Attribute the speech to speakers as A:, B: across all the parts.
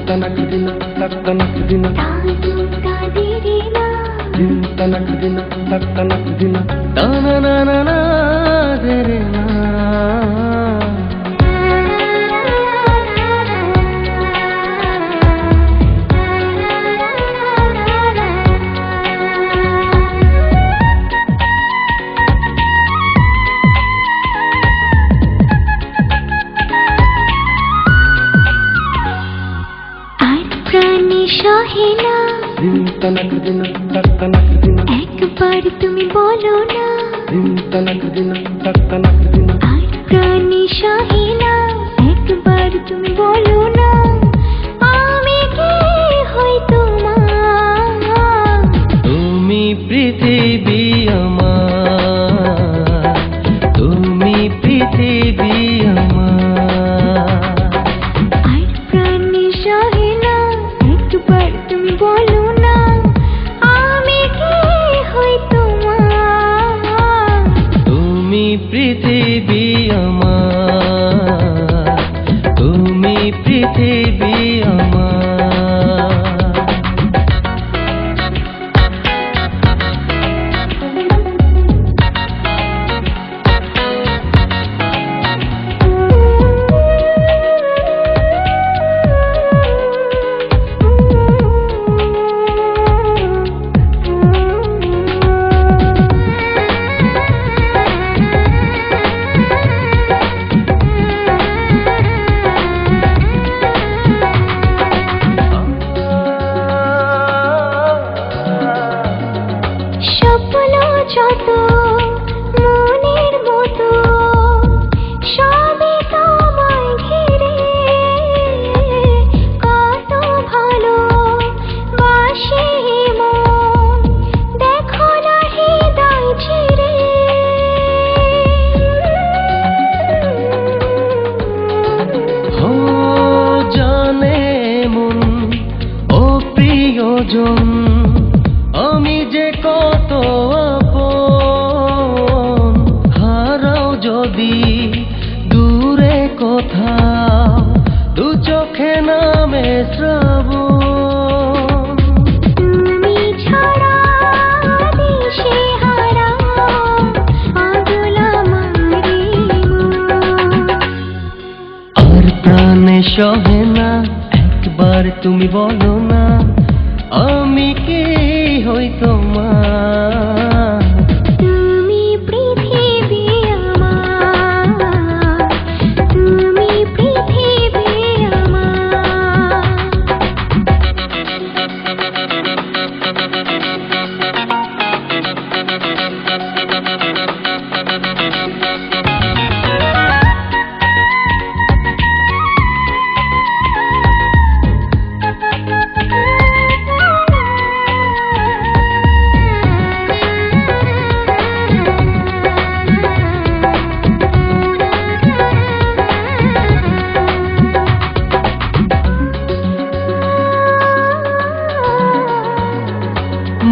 A: Tanakdina, Tanakdina, Tanakdina, Tanakdina, na na na na re na.
B: সহেনা
A: Tanakdina, Tanakdina,
B: একবার তুমি বলো না
A: Tanakdina, Tanakdina,
B: আর প্রাণী সহেনা একবার তুমি বলো না আমি কি হই তোমার
A: তুমি পৃথিবী আমার, তুমি পৃথিবী আমার।
B: আর প্রাণী সহেনা একবার তুমি বলো না আমি কি হই তোমার
A: তুমি পৃথিবী আমার, তুমি পৃথিবী আমার।
B: স্বপ্ন যত মনের মতো সবই তোমায় ঘিরে কত ভালো বাসে মন দেখো না হৃদয় ছিঁড়ে
A: ও জানে মন, ও প্রিয়জন, আমি যে কত আপন। হারাও যদি দূরে কোথাও, দু চোখে নামে শ্রাবণ।
B: তুমি ছাড়া দিশে হারা পাগল আমার মন।
A: আর প্রাণে সহে না একবার তুমি বলো না আমি কি হই তোমার।
B: তুমি পৃথিবী আমার, তুমি পৃথিবী আমার।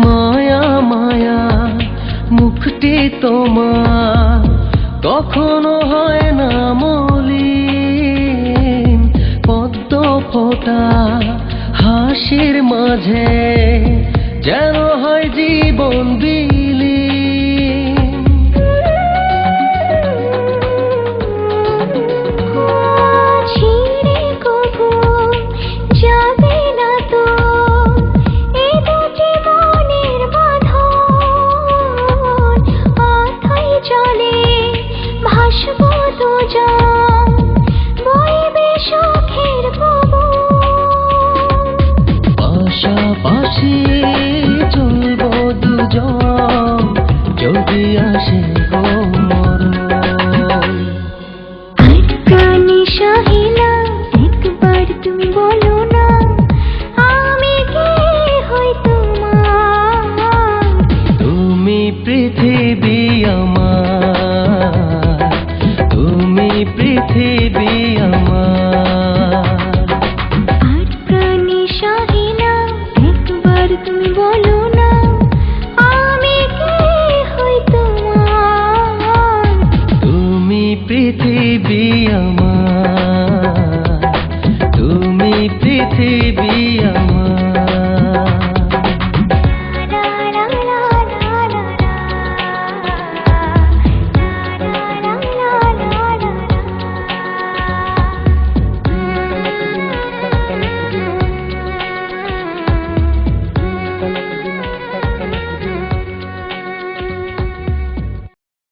A: মায়া মায়া মুখটি তোমার কখনো হয় না মলিন। পদ্ম ফোটা হাসির মাঝে যেন হয় জীবন বিলীন।
B: ছিঁড়ে কভু যাবে না তো এই দুটি মনের বাঁধন অথই জলে ভাসব দুজন বইবে সুখের পবন।
A: পাশাপাশি চলবো দুজন যদি আসে গো মরণ।
B: আর প্রাণী সহেনা একবার তুমি বলো না আমি কি হই তোমার।
A: তুমি পৃথিবী আমার, তুমি পৃথিবী আমার।
B: আর প্রাণী সহেনা একবার তুমি বলো না আমি কি হই তোমার।
A: তুমি পৃথিবী আমার, তুমি পৃথিবী